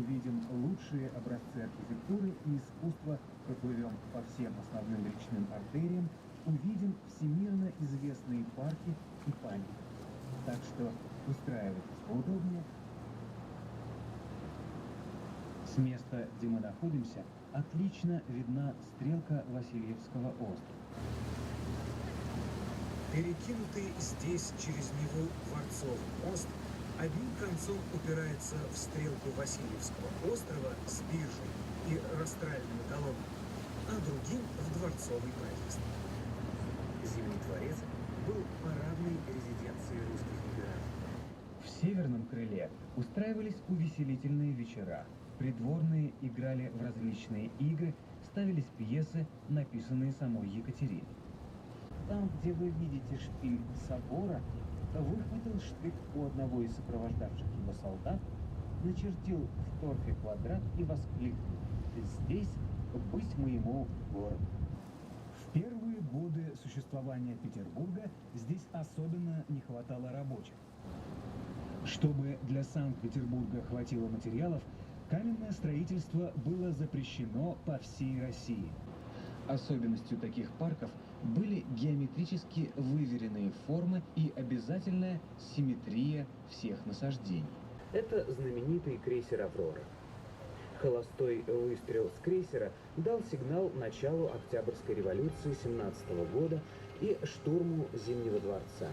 увидим лучшие образцы архитектуры и искусства, проплывем по всем основным речным артериям, увидим всемирно известные парки и памятники. Так что устраивайтесь поудобнее. С места, где мы находимся, отлично видна стрелка Васильевского острова. Перекинутый здесь через Неву Дворцовый мост одним концом упирается в стрелку Васильевского острова с биржей и растральными колоннами, а другим в Дворцовый проезд. Зимний дворец был парадной резиденцией русских императоров. В северном крыле устраивались увеселительные вечера. Придворные играли в различные игры, ставились пьесы, написанные самой Екатериной. Там, где вы видите шпиль собора, выхватил штык у одного из сопровождавших его солдат, начертил в торфе квадрат и воскликнул: «Здесь быть моему городу». В первые годы существования Петербурга здесь особенно не хватало рабочих. Чтобы для Санкт-Петербурга хватило материалов, каменное строительство было запрещено по всей России. Особенностью таких парков были геометрически выверенные формы и обязательная симметрия всех насаждений. Это знаменитый крейсер «Аврора». Холостой выстрел с крейсера дал сигнал началу Октябрьской революции 17 года и штурму Зимнего дворца.